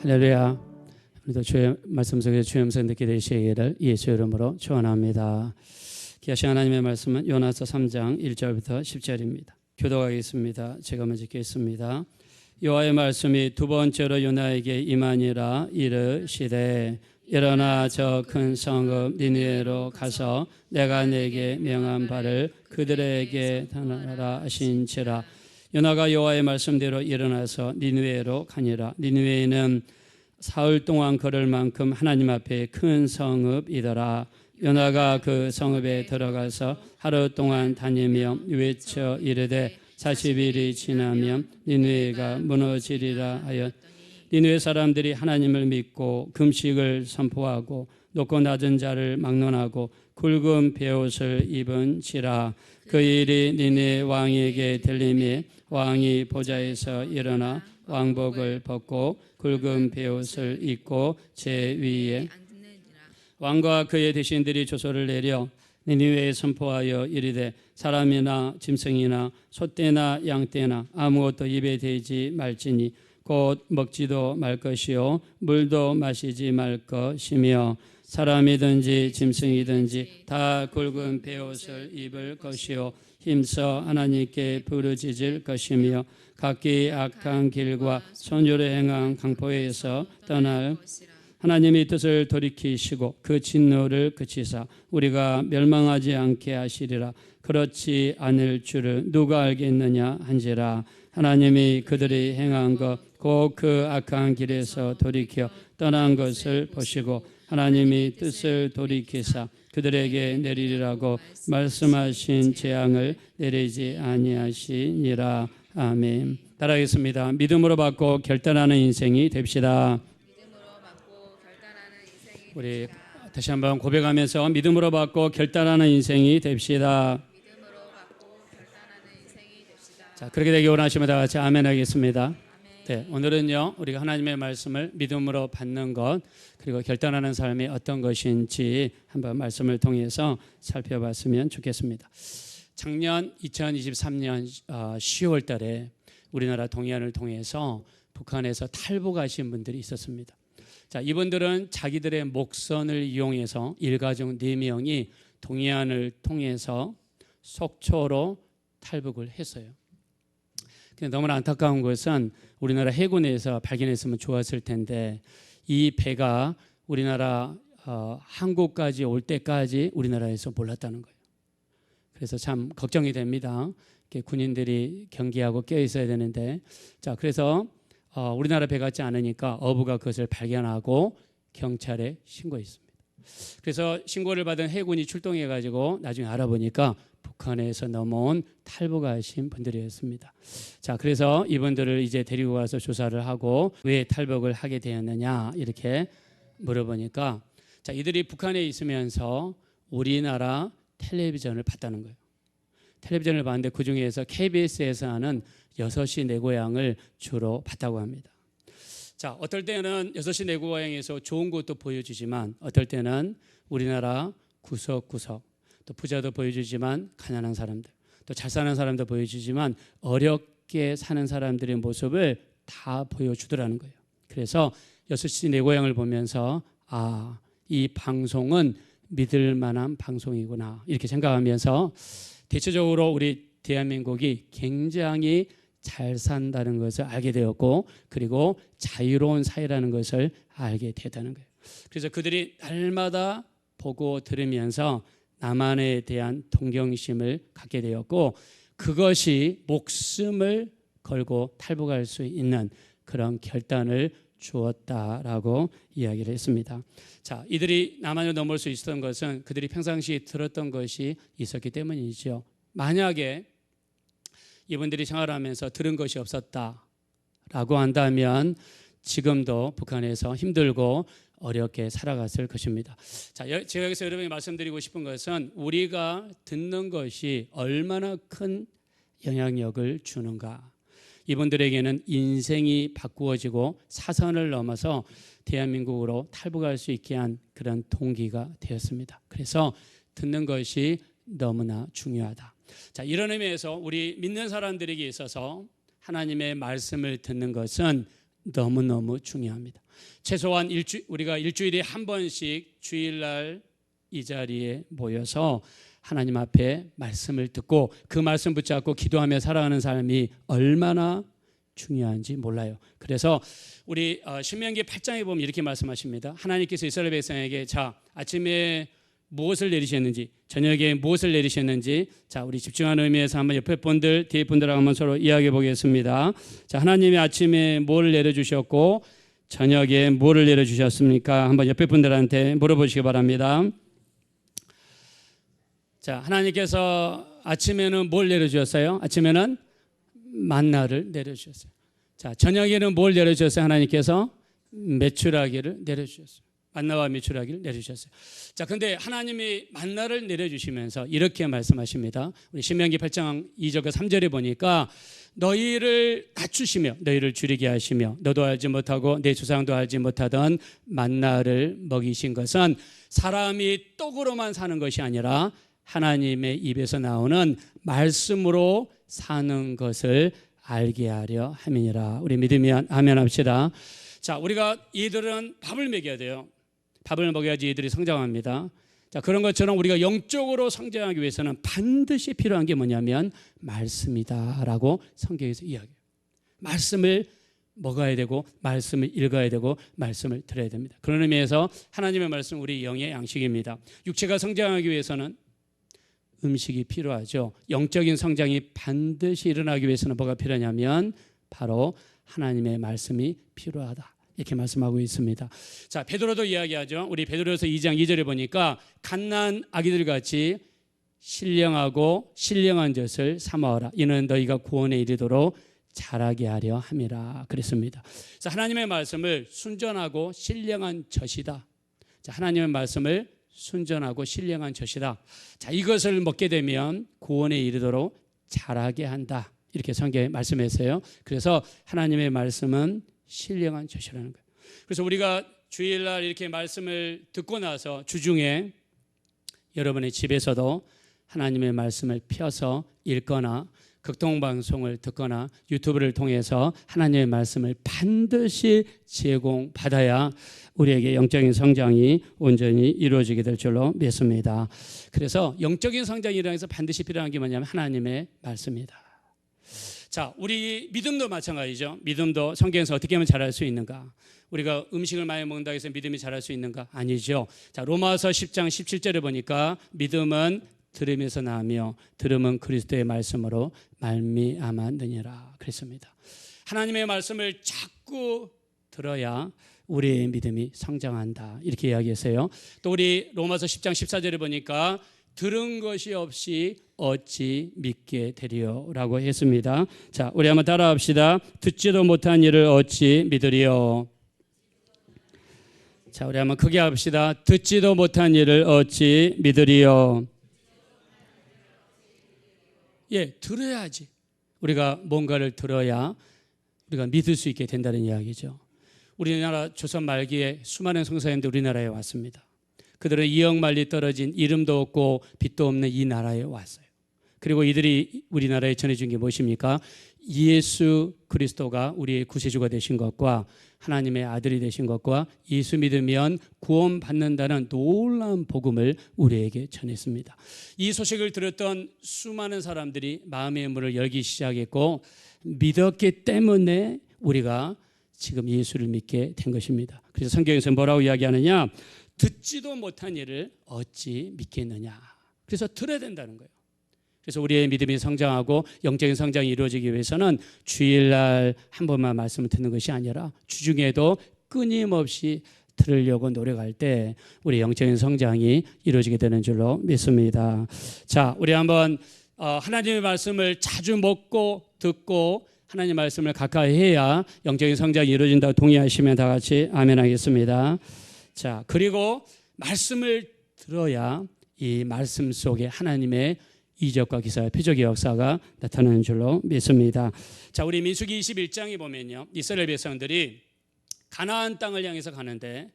할렐루야. 오늘도 주의 말씀 속에 주의 음성 듣게 되시기를 예수 이름으로 축원합니다. 귀하신 하나님의 말씀은 요나서 3장 1절부터 10절입니다. 교독하겠습니다. 제가 먼저 읽겠습니다. 여호와의 말씀이 두 번째로 요나에게 임하니라. 이르시되 일어나 저 큰 성읍 니느웨로 가서 내가 내게 명한 바를 그들에게 전하라 하신지라. 요나가 여호와의 말씀대로 일어나서 니느웨로 가니라. 니느웨는 사흘 동안 걸을 만큼 하나님 앞에 큰 성읍이더라. 요나가 그 성읍에 들어가서 하루 동안 다니며 외쳐 이르되 40일이 지나면 니느웨가 무너지리라 하여 니느웨 사람들이 하나님을 믿고 금식을 선포하고 높고 낮은 자를 막론하고 굵은 베옷을 입은지라. 그 일이 니느웨 왕에게 들림에 왕이 보좌에서 일어나 왕복을 벗고 굵은 베옷을 입고 제 위에 왕과 그의 대신들이 조서를 내려 니느웨에 선포하여 이르되 사람이나 짐승이나 소떼나 양떼나 아무것도 입에 대지 말지니 곧 먹지도 말 것이요 물도 마시지 말 것이며 사람이든지 짐승이든지 다 굵은 베옷을 입을 것이요 힘써 하나님께 부르짖을 것이며 각기 악한 길과 손으로 행한 강포에서 떠날 하나님의 뜻을 돌이키시고 그 진노를 그치사 우리가 멸망하지 않게 하시리라. 그렇지 않을 줄을 누가 알겠느냐 한지라. 하나님이 그들이 행한 것 곧 그 악한 길에서 돌이켜 떠난 것을 보시고 하나님이 뜻을 돌이키사 그들에게 내리리라고 말씀하신 재앙을 내리지 아니하시니라. 아멘. 따라하겠습니다. 믿음으로 받고 결단하는 인생이 됩시다. 우리 다시 한번 고백하면서 믿음으로 받고 결단하는 인생이 됩시다. 자, 그렇게 되기 원하시면 다 같이 아멘 하겠습니다. 네, 오늘은요 우리가 하나님의 말씀을 믿음으로 받는 것 그리고 결단하는 삶이 어떤 것인지 한번 말씀을 통해서 살펴봤으면 좋겠습니다. 작년 2023년 10월 달에 우리나라 동해안을 통해서 북한에서 탈북하신 분들이 있었습니다. 자, 이분들은 자기들의 목선을 이용해서 일가족 4명이 동해안을 통해서 속초로 탈북을 했어요. 너무나 안타까운 것은 우리나라 해군에서 발견했으면 좋았을 텐데 이 배가 우리나라 한국까지 올 때까지 우리나라에서 몰랐다는 거예요. 그래서 참 걱정이 됩니다. 군인들이 경계하고 껴 있어야 되는데 자, 그래서 우리나라 배 같지 않으니까 어부가 그것을 발견하고 경찰에 신고했습니다. 그래서 신고를 받은 해군이 출동해 가지고 나중에 알아보니까 북한에서 넘어온 탈북하신 분들이었습니다. 자, 그래서 이분들을 이제 데리고 가서 조사를 하고 왜 탈북을 하게 되었느냐 이렇게 물어보니까 자, 이들이 북한에 있으면서 우리나라 텔레비전을 봤다는 거예요. 텔레비전을 봤는데 그중에서 KBS에서 하는 6시 내 고향을 주로 봤다고 합니다. 자, 어떨 때는 6시 내 고향에서 좋은 것도 보여주지만 어떨 때는 우리나라 구석구석 또 부자도 보여주지만 가난한 사람들 또 잘 사는 사람도 보여주지만 어렵게 사는 사람들의 모습을 다 보여주더라는 거예요. 그래서 6시 내 고향을 보면서 아, 이 방송은 믿을 만한 방송이구나 이렇게 생각하면서 대체적으로 우리 대한민국이 굉장히 잘 산다는 것을 알게 되었고 그리고 자유로운 사회라는 것을 알게 됐다는 거예요. 그래서 그들이 날마다 보고 들으면서 남한에 대한 동경심을 갖게 되었고 그것이 목숨을 걸고 탈북할 수 있는 그런 결단을 주었다라고 이야기를 했습니다. 자, 이들이 남한을 넘을 수 있었던 것은 그들이 평상시에 들었던 것이 있었기 때문이죠. 만약에 이분들이 생활하면서 들은 것이 없었다라고 한다면 지금도 북한에서 힘들고 어렵게 살아갔을 것입니다. 자, 제가 여기서 여러분에게 말씀드리고 싶은 것은 우리가 듣는 것이 얼마나 큰 영향력을 주는가. 이분들에게는 인생이 바꾸어지고 사선을 넘어서 대한민국으로 탈북할 수 있게 한 그런 동기가 되었습니다. 그래서 듣는 것이 너무나 중요하다. 자, 이런 의미에서 우리 믿는 사람들에게 있어서 하나님의 말씀을 듣는 것은 너무너무 중요합니다. 최소한 우리가 일주일에 한 번씩 주일날 이 자리에 모여서 하나님 앞에 말씀을 듣고 그 말씀 붙잡고 기도하며 살아가는 삶이 얼마나 중요한지 몰라요. 그래서 우리 신명기 8장에 보면 이렇게 말씀하십니다. 하나님께서 이스라엘 백성에게 자, 아침에 무엇을 내리셨는지, 저녁에 무엇을 내리셨는지, 자, 우리 집중하는 의미에서 한번 옆에 분들, 뒤에 분들하고 한번 서로 이야기해 보겠습니다. 자, 하나님이 아침에 뭘 내려주셨고 저녁에 뭐를 내려주셨습니까? 한번 옆에 분들한테 물어보시기 바랍니다. 자, 하나님께서 아침에는 뭘 내려주셨어요? 아침에는 만나를 내려주셨어요. 자, 저녁에는 뭘 내려주셨어요? 하나님께서 메추라기를 내려주셨어요. 만나와 메추라기를 내려주셨어요. 자, 근데 하나님이 만나를 내려주시면서 이렇게 말씀하십니다. 우리 신명기 8장 2절과 3절에 보니까 너희를 낮추시며 너희를 줄이게 하시며 너도 알지 못하고 내 조상도 알지 못하던 만나를 먹이신 것은 사람이 떡으로만 사는 것이 아니라 하나님의 입에서 나오는 말씀으로 사는 것을 알게 하려 함이니라. 우리 믿으면 아멘 합시다. 자, 우리가 이들은 밥을 먹여야 돼요. 밥을 먹여야지 이들이 성장합니다. 자, 그런 것처럼 우리가 영적으로 성장하기 위해서는 반드시 필요한 게 뭐냐면 말씀이다라고 성경에서 이야기해요. 말씀을 먹어야 되고 말씀을 읽어야 되고 말씀을 들어야 됩니다. 그런 의미에서 하나님의 말씀 우리 영의 양식입니다. 육체가 성장하기 위해서는 음식이 필요하죠. 영적인 성장이 반드시 일어나기 위해서는 뭐가 필요하냐면 바로 하나님의 말씀이 필요하다. 이렇게 말씀하고 있습니다. 자, 베드로도 이야기하죠. 우리 베드로서 2장 2절에 보니까 갓난 아기들 같이 신령하고 신령한 젖을 삼아오라. 이는 너희가 구원에 이르도록 자라게 하려 함이라 그랬습니다. 자, 하나님의 말씀을 순전하고 신령한 젖이다. 자, 하나님의 말씀을 순전하고 신령한 젖이다. 자, 이것을 먹게 되면 구원에 이르도록 자라게 한다. 이렇게 성경에 말씀했어요. 그래서 하나님의 말씀은 신령한 젖이라는 거예요. 그래서 우리가 주일날 이렇게 말씀을 듣고 나서 주중에 여러분의 집에서도 하나님의 말씀을 펴서 읽거나 극동방송을 듣거나 유튜브를 통해서 하나님의 말씀을 반드시 제공받아야 우리에게 영적인 성장이 온전히 이루어지게 될 줄로 믿습니다. 그래서 영적인 성장이라고 해서 반드시 필요한 게 뭐냐면 하나님의 말씀이다. 자, 우리 믿음도 마찬가지죠. 믿음도 성경에서 어떻게 하면 자랄 수 있는가? 우리가 음식을 많이 먹는다고 해서 믿음이 자랄 수 있는가? 아니죠. 자, 로마서 10장 17절에 보니까 믿음은 들음에서 나며 들음은 그리스도의 말씀으로 말미암았느니라 그랬습니다. 하나님의 말씀을 자꾸 들어야 우리의 믿음이 성장한다. 이렇게 이야기했어요. 또 우리 로마서 10장 14절에 보니까 들은 것이 없이 어찌 믿게 되리요라고 했습니다. 자, 우리 한번 따라합시다. 듣지도 못한 일을 어찌 믿으리요. 자, 우리 한번 크게 합시다. 듣지도 못한 일을 어찌 믿으리요. 예, 들어야지. 우리가 뭔가를 들어야 우리가 믿을 수 있게 된다는 이야기죠. 우리나라 조선 말기에 수많은 선교사님들 우리나라에 왔습니다. 그들은 이역 말리 떨어진 이름도 없고 빛도 없는 이 나라에 왔어요. 그리고 이들이 우리나라에 전해준 게 무엇입니까? 예수 그리스도가 우리의 구세주가 되신 것과 하나님의 아들이 되신 것과 예수 믿으면 구원받는다는 놀라운 복음을 우리에게 전했습니다. 이 소식을 들었던 수많은 사람들이 마음의 문을 열기 시작했고 믿었기 때문에 우리가 지금 예수를 믿게 된 것입니다. 그래서 성경에서 뭐라고 이야기하느냐? 듣지도 못한 일을 어찌 믿겠느냐. 그래서 들어야 된다는 거예요. 그래서 우리의 믿음이 성장하고 영적인 성장이 이루어지기 위해서는 주일날 한 번만 말씀을 듣는 것이 아니라 주중에도 끊임없이 들으려고 노력할 때 우리 영적인 성장이 이루어지게 되는 줄로 믿습니다. 자, 우리 한번 하나님의 말씀을 자주 먹고 듣고 하나님의 말씀을 가까이 해야 영적인 성장이 이루어진다고 동의하시면 다 같이 아멘 하겠습니다. 자, 그리고 말씀을 들어야 이 말씀 속에 하나님의 이적과 기사의 표적의 역사가 나타나는 줄로 믿습니다. 자, 우리 민수기 21장에 보면요, 이스라엘 백성들이 가나안 땅을 향해서 가는데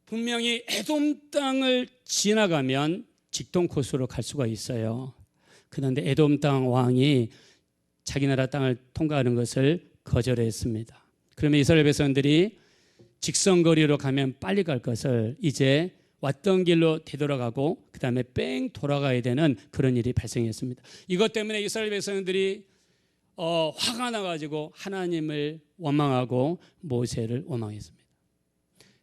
분명히 에돔 땅을 지나가면 직동 코스로 갈 수가 있어요. 그런데 에돔 땅 왕이 자기 나라 땅을 통과하는 것을 거절했습니다. 그러면 이스라엘 백성들이 직선거리로 가면 빨리 갈 것을 이제 왔던 길로 되돌아가고 그 다음에 뺑 돌아가야 되는 그런 일이 발생했습니다. 이것 때문에 이스라엘 백성들이 화가 나가지고 하나님을 원망하고 모세를 원망했습니다.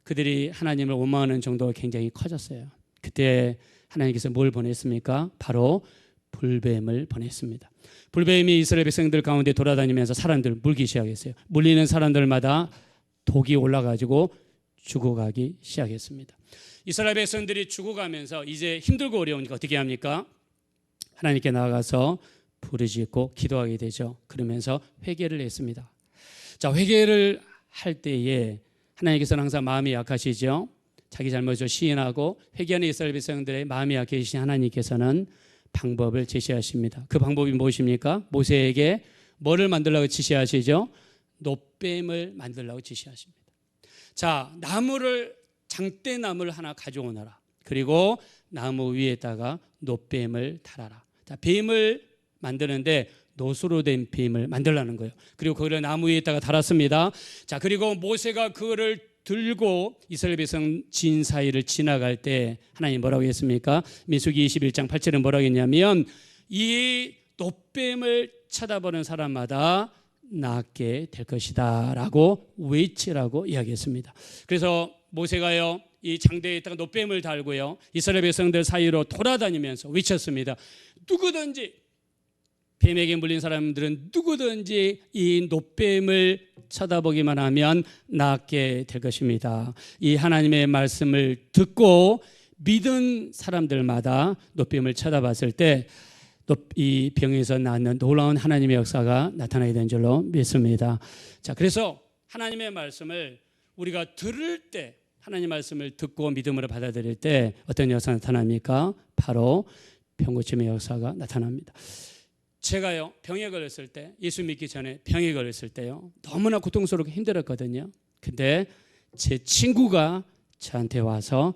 그들이 하나님을 원망하는 정도가 굉장히 커졌어요. 그때 하나님께서 뭘 보냈습니까? 바로 불뱀을 보냈습니다. 불뱀이 이스라엘 백성들 가운데 돌아다니면서 사람들을 물기 시작했어요. 물리는 사람들마다 독이 올라가지고 죽어가기 시작했습니다. 이스라엘 백성들이 죽어가면서 이제 힘들고 어려우니까 어떻게 합니까? 하나님께 나아가서 부르짖고 기도하게 되죠. 그러면서 회개를 했습니다. 자, 회개를 할 때에 하나님께서는 항상 마음이 약하시죠. 자기 잘못을 시인하고 회개하는 이스라엘 백성들의 마음이 약해지신 하나님께서는 방법을 제시하십니다. 그 방법이 무엇입니까? 모세에게 뭐를 만들라고 지시하시죠? 놋뱀을 만들라고 지시하십니다. 자, 장대나무를 하나 가져오너라. 그리고 나무 위에다가 놋뱀을 달아라. 자, 뱀을 만드는데 놋으로 된 뱀을 만들라는 거예요. 그리고 그걸 나무 위에다가 달았습니다. 자, 그리고 모세가 그거를 들고 이스라엘 백성 진 사이를 지나갈 때 하나님 뭐라고 했습니까? 민수기 21장 8절에 뭐라고 했냐면 이 놋뱀을 쳐다보는 사람마다 낫게 될 것이다 라고 외치라고 이야기했습니다. 그래서 모세가요 이 장대에다가 놋뱀을 달고요 이스라엘 백성들 사이로 돌아다니면서 외쳤습니다. 누구든지 뱀에게 물린 사람들은 누구든지 이 놋뱀을 쳐다보기만 하면 낫게 될 것입니다. 이 하나님의 말씀을 듣고 믿은 사람들마다 놋뱀을 쳐다봤을 때 이 병에서 낫는 놀라운 하나님의 역사가 나타나게 된 줄로 믿습니다. 자, 그래서 하나님의 말씀을 우리가 들을 때 하나님의 말씀을 듣고 믿음으로 받아들일 때 어떤 역사가 나타납니까? 바로 병고침의 역사가 나타납니다. 제가요 병에 걸렸을 때 예수 믿기 전에 병에 걸렸을 때요 너무나 고통스럽고 힘들었거든요. 근데 제 친구가 저한테 와서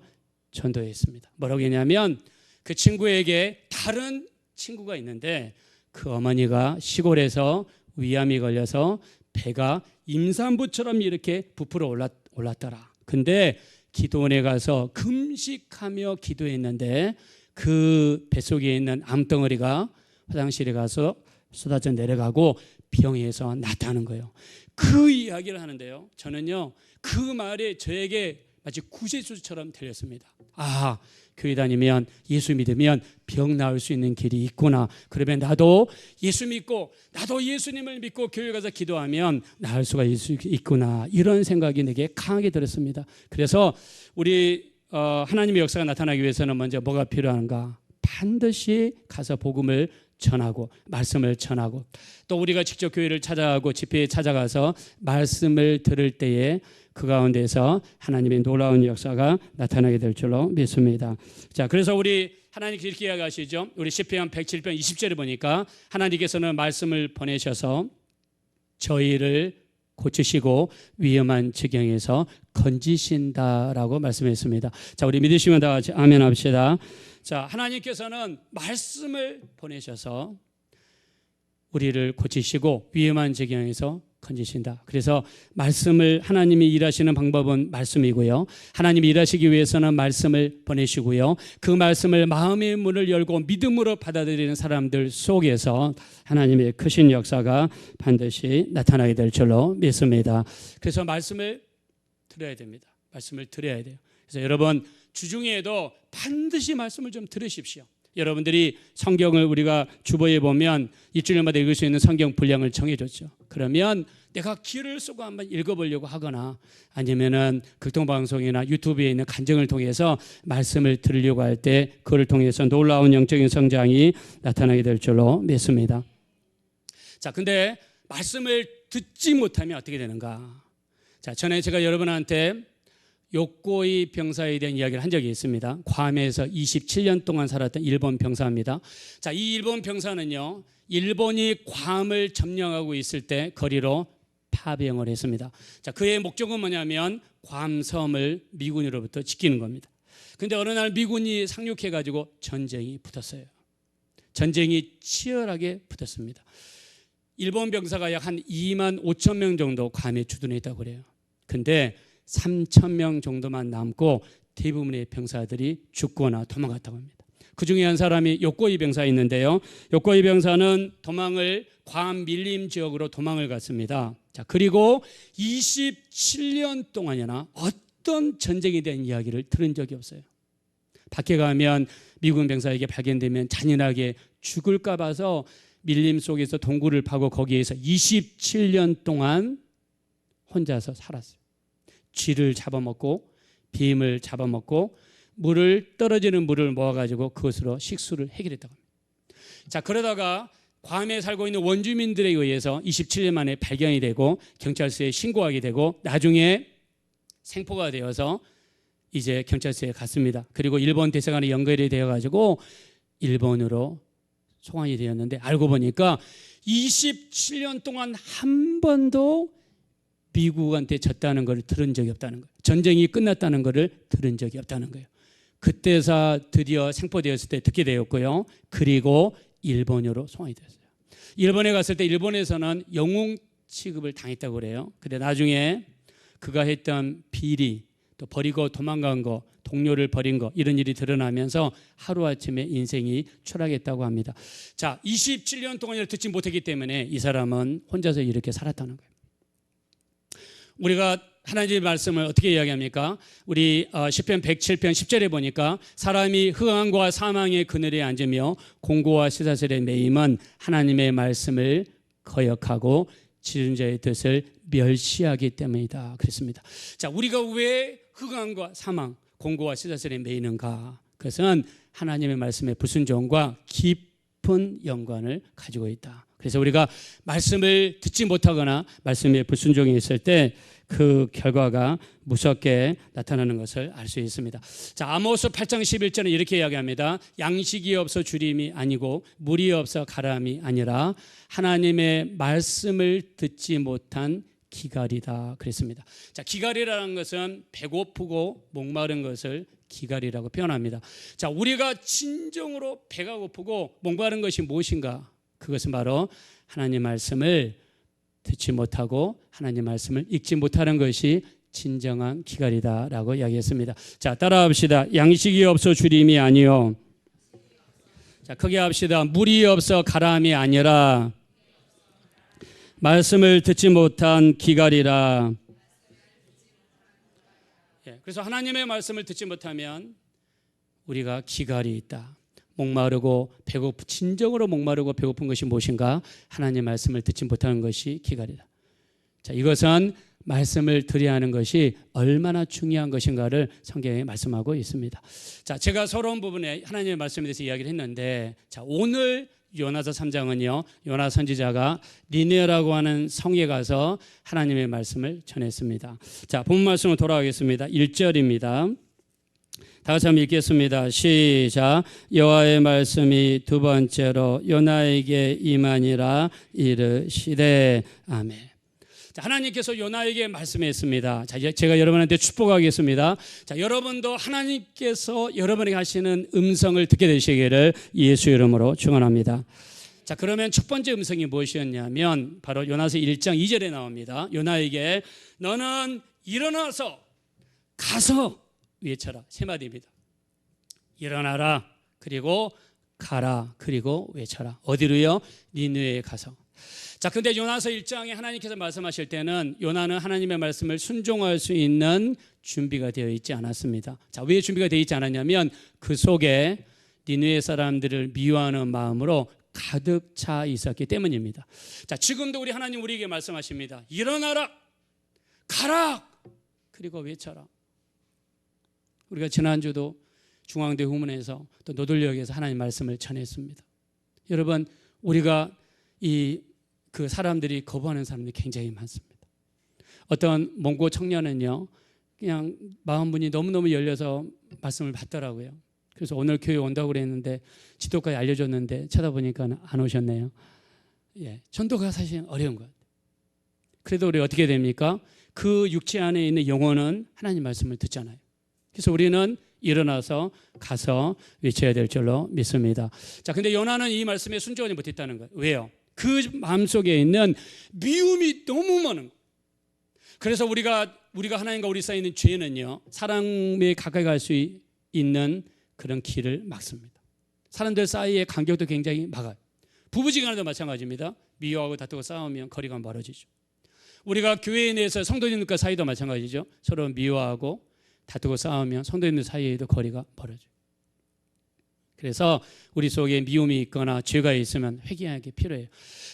전도했습니다. 뭐라고 했냐면 그 친구에게 다른 친구가 있는데 그 어머니가 시골에서 위암이 걸려서 배가 임산부처럼 이렇게 부풀어 올랐더라. 근데 기도원에 가서 금식하며 기도했는데 그 뱃속에 있는 암덩어리가 화장실에 가서 쏟아져 내려가고 병에서 낫다는 거예요. 그 이야기를 하는데요 저는요 그 말이 저에게 마치 구세주처럼 들렸습니다. 아, 교회 다니면 예수 믿으면 병 나을 수 있는 길이 있구나. 그러면 나도 예수 믿고 나도 예수님을 믿고 교회 가서 기도하면 나을 수가 있구나. 이런 생각이 내게 강하게 들었습니다. 그래서 우리 하나님의 역사가 나타나기 위해서는 먼저 뭐가 필요한가? 반드시 가서 복음을 전하고 말씀을 전하고 또 우리가 직접 교회를 찾아가고 집회에 찾아가서 말씀을 들을 때에 그 가운데서 하나님의 놀라운 역사가 나타나게 될 줄로 믿습니다. 자, 그래서 우리 하나님께서 이렇게 이야기하시죠. 우리 시편 107편 20절에 보니까 하나님께서는 말씀을 보내셔서 저희를 고치시고 위험한 지경에서 건지신다라고 말씀했습니다. 자, 우리 믿으시면 다 같이 아멘 합시다. 자, 하나님께서는 말씀을 보내셔서 우리를 고치시고 위험한 지경에서 건지신다. 그래서 말씀을 하나님이 일하시는 방법은 말씀이고요. 하나님이 일하시기 위해서는 말씀을 보내시고요. 그 말씀을 마음의 문을 열고 믿음으로 받아들이는 사람들 속에서 하나님의 크신 역사가 반드시 나타나게 될 줄로 믿습니다. 그래서 말씀을 들어야 됩니다. 말씀을 들어야 돼요. 그래서 여러분 주중에도 반드시 말씀을 좀 들으십시오. 여러분들이 성경을 우리가 주보에 보면 일주일마다 읽을 수 있는 성경 분량을 정해줬죠. 그러면 내가 기를 쓰고 한번 읽어보려고 하거나 아니면은 극동방송이나 유튜브에 있는 간증을 통해서 말씀을 들으려고 할 때 그를 통해서 놀라운 영적인 성장이 나타나게 될 줄로 믿습니다. 자, 근데 말씀을 듣지 못하면 어떻게 되는가? 자, 전에 제가 여러분한테 요코이 병사에 대한 이야기를 한 적이 있습니다. 괌에서 27년 동안 살았던 일본 병사입니다. 자, 이 일본 병사는요, 일본이 괌을 점령하고 있을 때 거리로 파병을 했습니다. 자, 그의 목적은 뭐냐면 괌섬을 미군으로부터 지키는 겁니다. 근데 어느 날 미군이 상륙해가지고 전쟁이 붙었어요. 전쟁이 치열하게 붙었습니다. 일본 병사가 약 한 2만 5천 명 정도 괌에 주둔해 있다고 그래요. 근데 3천 명 정도만 남고 대부분의 병사들이 죽거나 도망갔다고 합니다. 그 중에 한 사람이 요코이 병사 있는데요. 요코이 병사는 도망을 괌 밀림 지역으로 도망을 갔습니다. 자, 그리고 27년 동안이나 어떤 전쟁에 대한 이야기를 들은 적이 없어요. 밖에 가면 미군 병사에게 발견되면 잔인하게 죽을까 봐서 밀림 속에서 동굴을 파고 거기에서 27년 동안 혼자서 살았어요. 쥐를 잡아먹고 뱀을 잡아먹고 떨어지는 물을 모아가지고 그것으로 식수를 해결했다고 합니다. 자, 그러다가 괌에 살고 있는 원주민들에 의해서 27년 만에 발견이 되고 경찰서에 신고하게 되고 나중에 생포가 되어서 이제 경찰서에 갔습니다. 그리고 일본 대사관에 연결이 되어가지고 일본으로 송환이 되었는데 알고 보니까 27년 동안 한 번도 미국한테 졌다는 걸 들은 적이 없다는 거예요. 전쟁이 끝났다는 걸 들은 적이 없다는 거예요. 그때서 드디어 생포되었을 때 듣게 되었고요. 그리고 일본으로 송환이 되었어요. 일본에 갔을 때 일본에서는 영웅 취급을 당했다고 그래요. 근데 나중에 그가 했던 비리, 또 버리고 도망간 거, 동료를 버린 거 이런 일이 드러나면서 하루아침에 인생이 추락했다고 합니다. 자, 27년 동안 듣지 못했기 때문에 이 사람은 혼자서 이렇게 살았다는 거예요. 우리가 하나님의 말씀을 어떻게 이야기합니까? 우리 시편 107편 10절에 보니까 사람이 흑암과 사망의 그늘에 앉으며 공고와 시사슬에 매임은 하나님의 말씀을 거역하고 지은 자의 뜻을 멸시하기 때문이다 그랬습니다. 자, 우리가 왜 흑암과 사망, 공고와 시사슬에 매이는가? 그것은 하나님의 말씀의 불순종과 깊은 연관을 가지고 있다. 그래서 우리가 말씀을 듣지 못하거나 말씀에 불순종이 있을 때 그 결과가 무섭게 나타나는 것을 알 수 있습니다. 자, 아모스 8장 11절은 이렇게 이야기합니다. 양식이 없어 주림이 아니고 물이 없어 가람이 아니라 하나님의 말씀을 듣지 못한 기갈이다 그랬습니다. 자, 기갈이라는 것은 배고프고 목마른 것을 기갈이라고 표현합니다. 자, 우리가 진정으로 배가 고프고 목마른 것이 무엇인가? 그것은 바로 하나님 말씀을 듣지 못하고 하나님 말씀을 읽지 못하는 것이 진정한 기갈이다라고 이야기했습니다. 자, 따라합시다. 양식이 없어 주림이 아니요. 자, 크게 합시다. 물이 없어 가람이 아니라 말씀을 듣지 못한 기갈이라. 그래서 하나님의 말씀을 듣지 못하면 우리가 기갈이 있다. 목마르고 진정으로 목마르고 배고픈 것이 무엇인가? 하나님의 말씀을 듣지 못하는 것이 기갈이다. 자, 이것은 말씀을 들어야 하는 것이 얼마나 중요한 것인가를 성경에 말씀하고 있습니다. 자, 제가 서러운 부분에 하나님의 말씀에 대해서 이야기를 했는데, 자, 오늘 요나서 3장은요, 요나 선지자가 니느웨라고 하는 성에 가서 하나님의 말씀을 전했습니다. 자, 본문 말씀으로 돌아가겠습니다. 1절입니다. 다 같이 한번 읽겠습니다. 시작. 여호와의 말씀이 두 번째로 요나에게 임하니라 이르시되. 아멘. 자, 하나님께서 요나에게 말씀했습니다. 자, 제가 여러분한테 축복하겠습니다. 자, 여러분도 하나님께서 여러분에게 하시는 음성을 듣게 되시기를 예수 이름으로 축원합니다. 자, 그러면 첫 번째 음성이 무엇이었냐면 바로 요나서 1장 2절에 나옵니다. 요나에게 너는 일어나서 가서 외쳐라. 세 마디입니다. 일어나라, 그리고 가라, 그리고 외쳐라. 어디로요? 니느웨에 가서. 자, 근데 요나서 1장에 하나님께서 말씀하실 때는 요나는 하나님의 말씀을 순종할 수 있는 준비가 되어 있지 않았습니다. 자, 왜 준비가 되어 있지 않았냐면 그 속에 니느웨 사람들을 미워하는 마음으로 가득 차 있었기 때문입니다. 자, 지금도 우리 하나님 우리에게 말씀하십니다. 일어나라, 가라, 그리고 외쳐라. 우리가 지난주도 중앙대 후문에서 또 노들역에서 하나님 말씀을 전했습니다. 여러분, 우리가 그 사람들이 거부하는 사람들이 굉장히 많습니다. 어떤 몽고 청년은요, 그냥 마음문이 너무너무 열려서 말씀을 받더라고요. 그래서 오늘 교회 온다고 그랬는데 지도까지 알려줬는데 쳐다보니까 안 오셨네요. 예, 전도가 사실 어려운 것 같아요. 그래도 우리 어떻게 됩니까? 그 육체 안에 있는 영혼은 하나님 말씀을 듣잖아요. 그래서 우리는 일어나서 가서 외쳐야 될 줄로 믿습니다. 자, 근데 요나는 이 말씀에 순종하지 못했다는 거예요. 왜요? 그 마음속에 있는 미움이 너무 많은 거예요. 그래서 우리가 하나님과 우리 사이에 있는 죄는요, 사람에 가까이 갈 수 있는 그런 길을 막습니다. 사람들 사이의 간격도 굉장히 막아요. 부부지간에도 마찬가지입니다. 미워하고 다투고 싸우면 거리가 멀어지죠. 우리가 교회 내에서 성도님들과 사이도 마찬가지죠. 서로 미워하고 다투고 싸우면 성도님들 사이에도 거리가 멀어져요. 그래서 우리 속에 미움이 있거나 죄가 있으면 회개하기 필요해요.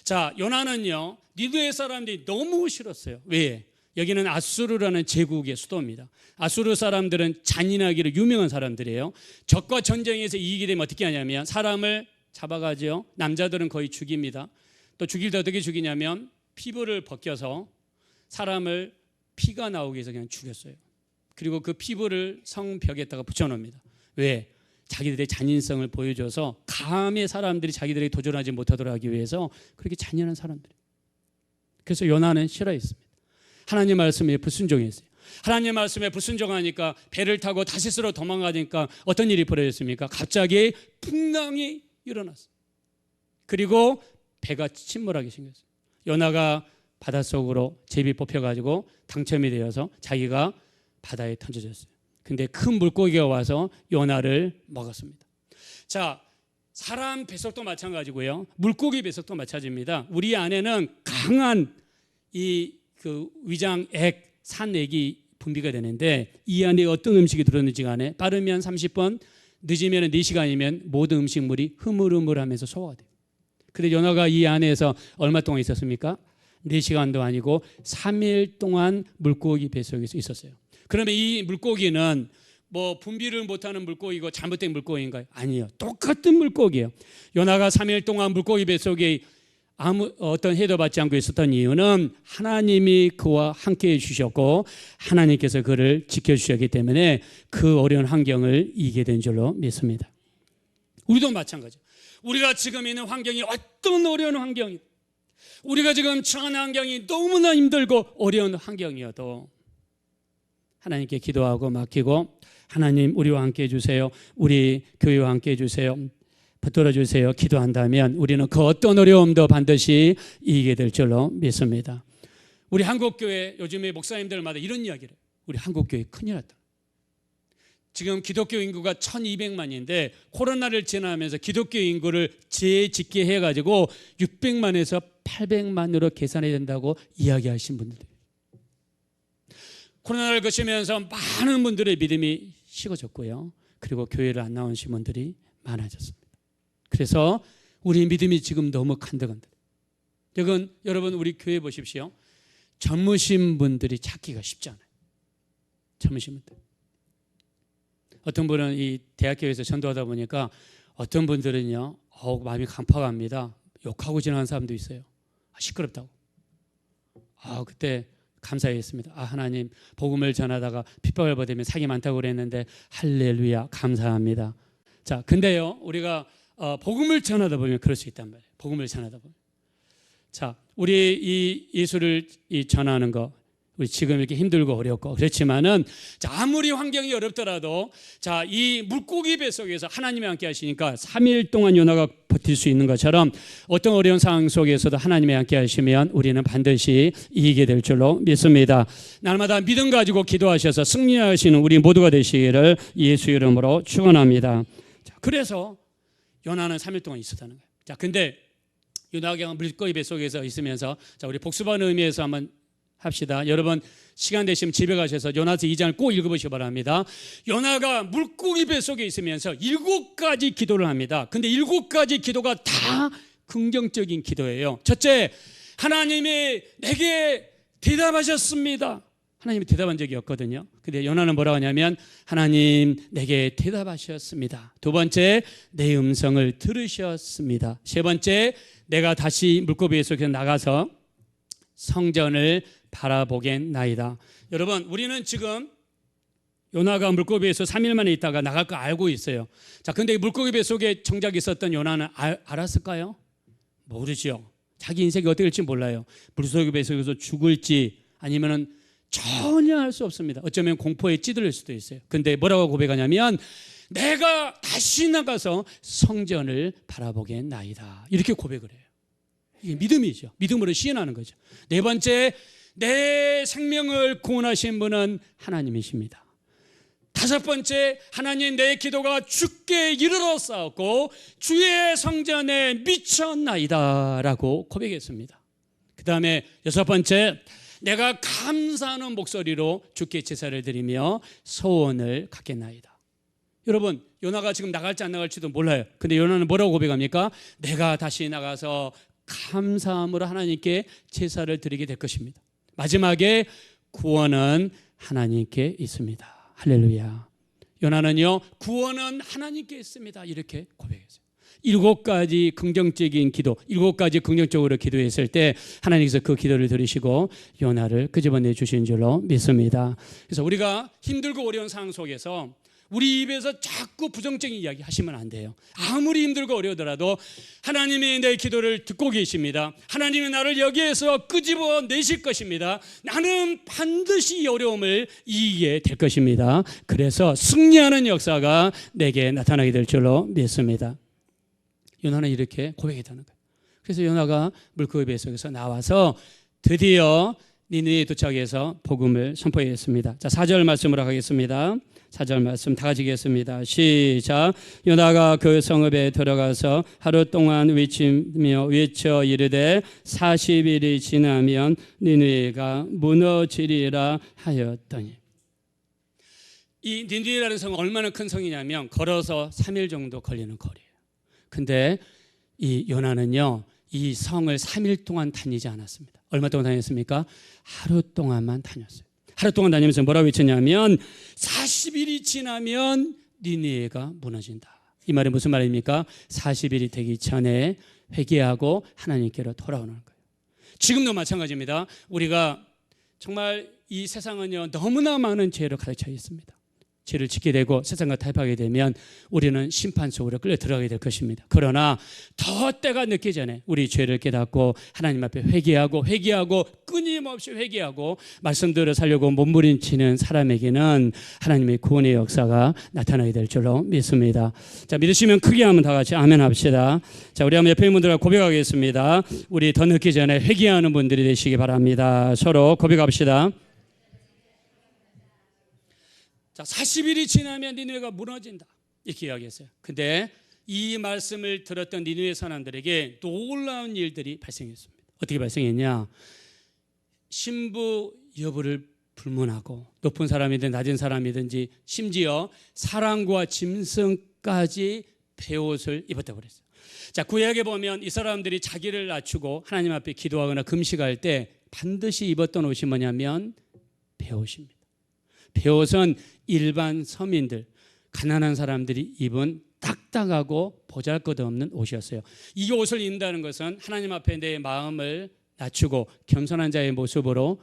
자, 요나는요, 니느웨 사람들이 너무 싫었어요. 왜? 여기는 아수르라는 제국의 수도입니다. 아수르 사람들은 잔인하기로 유명한 사람들이에요. 적과 전쟁에서 이기게 되면 어떻게 하냐면 사람을 잡아가죠. 남자들은 거의 죽입니다. 또 죽일 때 어떻게 죽이냐면 피부를 벗겨서 사람을 피가 나오게 해서 그냥 죽였어요. 그리고 그 피부를 성벽에다가 붙여놓습니다. 왜? 자기들의 잔인성을 보여줘서 감히 사람들이 자기들에게 도전하지 못하도록 하기 위해서 그렇게 잔인한 사람들이. 그래서 요나는 싫어했습니다. 하나님 말씀에 불순종했어요. 하나님 말씀에 불순종하니까 배를 타고 다시스로 도망가니까 어떤 일이 벌어졌습니까? 갑자기 풍랑이 일어났어요. 그리고 배가 침몰하게 생겼어요. 요나가 바닷속으로 제비 뽑혀가지고 당첨이 되어서 자기가 바다에 던져졌어요. 근데 큰 물고기가 와서 요나를 먹었습니다. 자, 사람 뱃속도 마찬가지고요. 물고기 뱃속도 마찬가지입니다. 우리 안에는 강한 그 위장액, 산액이 분비가 되는데 이 안에 어떤 음식이 들었는지 간에 빠르면 30분, 늦으면 4시간이면 모든 음식물이 흐물흐물하면서 소화가 돼요. 근데 요나가 이 안에서 얼마 동안 있었습니까? 4시간도 아니고 3일 동안 물고기 뱃속에서 있었어요. 그러면 이 물고기는 뭐 분비를 못하는 물고기고 잘못된 물고기인가요? 아니에요. 똑같은 물고기예요. 요나가 3일 동안 물고기 뱃속에 어떤 해도 받지 않고 있었던 이유는 하나님이 그와 함께해 주셨고 하나님께서 그를 지켜주셨기 때문에 그 어려운 환경을 이기게 된 줄로 믿습니다. 우리도 마찬가지예요. 우리가 지금 있는 환경이 어떤 어려운 환경이든 우리가 지금 처한 환경이 너무나 힘들고 어려운 환경이어도 하나님께 기도하고 맡기고 하나님 우리와 함께 해주세요. 우리 교회와 함께 해주세요. 붙들어 주세요. 기도한다면 우리는 그 어떤 어려움도 반드시 이기게 될 줄로 믿습니다. 우리 한국교회 요즘에 목사님들마다 이런 이야기를 해요. 우리 한국교회 큰일 났다. 지금 기독교 인구가 1200만인데 코로나를 지나면서 기독교 인구를 재집계 해가지고 600만에서 800만으로 계산해야 된다고 이야기하신 분들. 코로나를 거치면서 많은 분들의 믿음이 식어졌고요. 그리고 교회를 안 나오신 분들이 많아졌습니다. 그래서 우리 믿음이 지금 너무 간덕한데. 여러분 우리 교회 보십시오. 젊으신 분들이 찾기가 쉽지 않아요. 젊으신 분들. 어떤 분은 이 대학교에서 전도하다 보니까 어떤 분들은요, 마음이 강팍합니다. 욕하고 지나가는 사람도 있어요. 시끄럽다고. 그때 감사했습니다. 하나님 복음을 전하다가 핍박을 받으면 사기 많다고 그랬는데 할렐루야 감사합니다. 자, 근데요 우리가 복음을 전하다 보면 그럴 수 있단 말이에요. 복음을 전하다 보면. 자, 우리 이 예수를 전하는 거 우리 지금 이렇게 힘들고 어렵고 그렇지만은 자, 아무리 환경이 어렵더라도 자, 이 물고기 뱃속에서 하나님이 함께 하시니까 3일 동안 요나가 버틸 수 있는 것처럼 어떤 어려운 상황 속에서도 하나님이 함께 하시면 우리는 반드시 이기게 될 줄로 믿습니다. 날마다 믿음 가지고 기도하셔서 승리하시는 우리 모두가 되시기를 예수 이름으로 축원합니다. 자, 그래서 요나는 3일 동안 있었다는 거예요. 자, 근데 요나가 물고기 뱃속에서 있으면서 자, 우리 복습하는 의미에서 한번 합시다. 여러분 시간 되시면 집에 가셔서 요나서 2장을 꼭 읽어보시기 바랍니다. 요나가 물고기 뱃속에 있으면서 7가지 기도를 합니다. 근데 7가지 기도가 다 긍정적인 기도예요. 첫째, 하나님이 내게 대답하셨습니다. 하나님이 대답한 적이 없거든요. 근데 요나는 뭐라고 하냐면 하나님 내게 대답하셨습니다. 두 번째, 내 음성을 들으셨습니다. 세 번째, 내가 다시 물고기 뱃속에서 나가서 성전을 바라보겠나이다. 여러분 우리는 지금 요나가 물고기에서 3일 만에 있다가 나갈 거 알고 있어요. 자, 근데 물고기 뱃속에 정작 있었던 요나는 알았을까요? 모르죠. 자기 인생이 어떻게 될지 몰라요. 물고기 뱃속에서 죽을지 아니면은 전혀 알 수 없습니다. 어쩌면 공포에 찌들릴 수도 있어요. 근데 뭐라고 고백하냐면 내가 다시 나가서 성전을 바라보겠나이다. 이렇게 고백을 해요. 이게 믿음이죠. 믿음으로 시인하는 거죠. 네 번째, 내 생명을 구원하신 분은 하나님이십니다. 다섯 번째, 하나님 내 기도가 주께 이르렀사옵고 주의 성전에 미쳤나이다 라고 고백했습니다. 그 다음에 여섯 번째, 내가 감사하는 목소리로 주께 제사를 드리며 소원을 갖겠나이다. 여러분, 요나가 지금 나갈지 안 나갈지도 몰라요. 근데 요나는 뭐라고 고백합니까? 내가 다시 나가서 감사함으로 하나님께 제사를 드리게 될 것입니다. 마지막에 구원은 하나님께 있습니다. 할렐루야. 요나는요, 구원은 하나님께 있습니다. 이렇게 고백했어요. 7가지 긍정적인 기도, 7가지 긍정적으로 기도했을 때 하나님께서 그 기도를 들으시고 요나를 끄집어내 주신 줄로 믿습니다. 그래서 우리가 힘들고 어려운 상황 속에서 우리 입에서 자꾸 부정적인 이야기 하시면 안 돼요. 아무리 힘들고 어려우더라도 하나님이 내 기도를 듣고 계십니다. 하나님이 나를 여기에서 끄집어 내실 것입니다. 나는 반드시 이 어려움을 이기게 될 것입니다. 그래서 승리하는 역사가 내게 나타나게 될 줄로 믿습니다. 요나는 이렇게 고백했다는 거예요. 그래서 요나가 물고기 뱃속에서 나와서 드디어 니느웨에 도착해서 복음을 선포했습니다. 자, 4절 말씀으로 가겠습니다. 4절 말씀 다 같이 읽겠습니다. 시작. 요나가 그 성읍에 들어가서 하루 동안 외쳐 이르되 40일이 지나면 니느웨가 무너지리라 하였더니. 이 니느웨라는 성은 얼마나 큰 성이냐면 걸어서 3일 정도 걸리는 거리예요. 근데 이 요나는요, 이 성을 3일 동안 다니지 않았습니다. 얼마 동안 다녔습니까? 하루 동안만 다녔어요. 하루 동안 다니면서 뭐라고 외쳤냐면 40일이 지나면 니느웨가 무너진다. 이 말이 무슨 말입니까? 40일이 되기 전에 회개하고 하나님께로 돌아오는 거예요. 지금도 마찬가지입니다. 우리가 정말 이 세상은요, 너무나 많은 죄로 가득 차 있습니다. 죄를 짓게 되고 세상과 타협하게 되면 우리는 심판 속으로 끌려 들어가게 될 것입니다. 그러나 더 때가 늦기 전에 우리 죄를 깨닫고 하나님 앞에 회개하고 끊임없이 회개하고 말씀대로 살려고 몸부림치는 사람에게는 하나님의 구원의 역사가 나타나게 될 줄로 믿습니다. 자, 믿으시면 크게 한번 다 같이 아멘 합시다. 자, 우리 한번 옆에 있는 분들과 고백하겠습니다. 우리 더 늦기 전에 회개하는 분들이 되시기 바랍니다. 서로 고백합시다. 자, 40일이 지나면 니느웨가 무너진다 이렇게 이야기했어요. 근데 이 말씀을 들었던 니느웨 사람들에게 놀라운 일들이 발생했습니다. 어떻게 발생했냐? 신부 여부를 불문하고 높은 사람이든 낮은 사람이든지 심지어 사람과 짐승까지 베옷을 입었다고 그랬어요. 자, 구약에 보면 이 사람들이 자기를 낮추고 하나님 앞에 기도하거나 금식할 때 반드시 입었던 옷이 뭐냐면 베옷입니다. 베옷은 일반 서민들, 가난한 사람들이 입은 딱딱하고 보잘것없는 옷이었어요. 이 옷을 입는다는 것은 하나님 앞에 내 마음을 낮추고 겸손한 자의 모습으로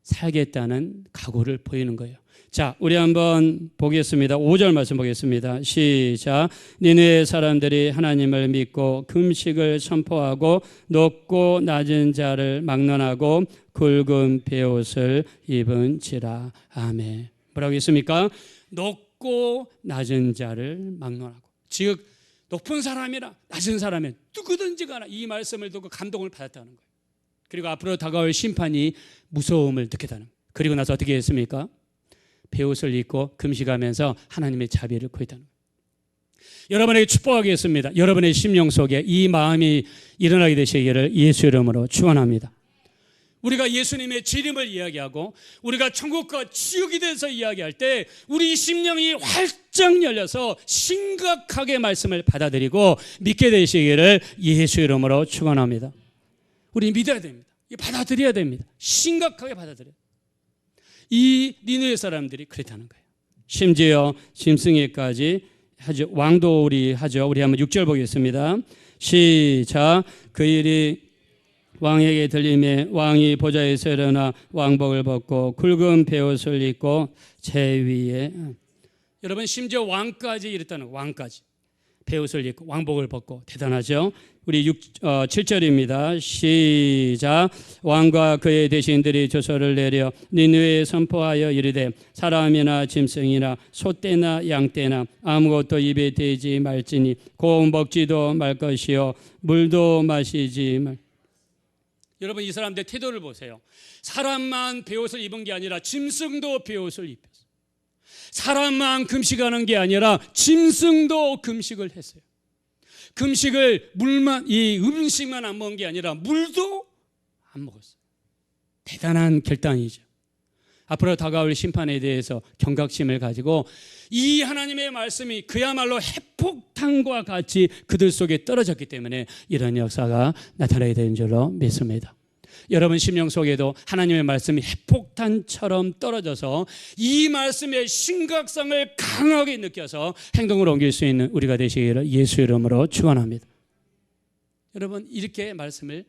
살겠다는 각오를 보이는 거예요. 자, 우리 한번 보겠습니다. 5절 말씀 보겠습니다. 시작. 니느웨 사람들이 하나님을 믿고 금식을 선포하고 높고 낮은 자를 막론하고 굵은 베옷을 입은지라. 아멘. 뭐라고 했습니까? 높고 낮은 자를 막론하고. 즉 높은 사람이나 낮은 사람은 누구든지 가나 이 말씀을 듣고 감동을 받았다는 거예요. 그리고 앞으로 다가올 심판이 무서움을 느꼈다는 거예요. 그리고 나서 어떻게 했습니까? 베옷을 입고 금식하면서 하나님의 자비를 구했다는 거예요. 여러분에게 축복하겠습니다. 여러분의 심령 속에 이 마음이 일어나게 되시기를 예수 이름으로 축원합니다. 우리가 예수님의 재림을 이야기하고 우리가 천국과 지옥에 대해서 이야기할 때 우리 심령이 활짝 열려서 심각하게 말씀을 받아들이고 믿게 되시기를 예수 이름으로 축원합니다. 우리 믿어야 됩니다. 받아들여야 됩니다. 심각하게 받아들여야 됩니다. 이 니느웨 사람들이 그랬다는 거예요. 심지어 짐승에까지 하죠. 왕도 우리 하죠. 우리 한번 6절 보겠습니다. 시작. 그 일이 왕에게 들림에 왕이 보좌에서 일어나 왕복을 벗고 굵은 베옷을 입고 제 위에, 여러분 심지어 왕까지 이랬다는 거예요. 왕까지 베옷을 입고 왕복을 벗고. 대단하죠. 우리 7절입니다. 시작. 왕과 그의 대신들이 조서를 내려 니느웨에 선포하여 이르되 사람이나 짐승이나 소떼나 양떼나 아무것도 입에 대지 말지니 곧 먹지도 말 것이요 물도 마시지 말. 여러분 이 사람들의 태도를 보세요. 사람만 베옷을 입은 게 아니라 짐승도 베옷을 입혔어요. 사람만 금식하는 게 아니라 짐승도 금식을 했어요. 금식을 이 음식만 안 먹은 게 아니라 물도 안 먹었어요. 대단한 결단이죠. 앞으로 다가올 심판에 대해서 경각심을 가지고 이 하나님의 말씀이 그야말로 핵폭탄과 같이 그들 속에 떨어졌기 때문에 이런 역사가 나타나게 되는 줄로 믿습니다. 여러분 심령 속에도 하나님의 말씀이 핵폭탄처럼 떨어져서 이 말씀의 심각성을 강하게 느껴서 행동으로 옮길 수 있는 우리가 되시기를 예수 이름으로 축원합니다. 여러분 이렇게 말씀을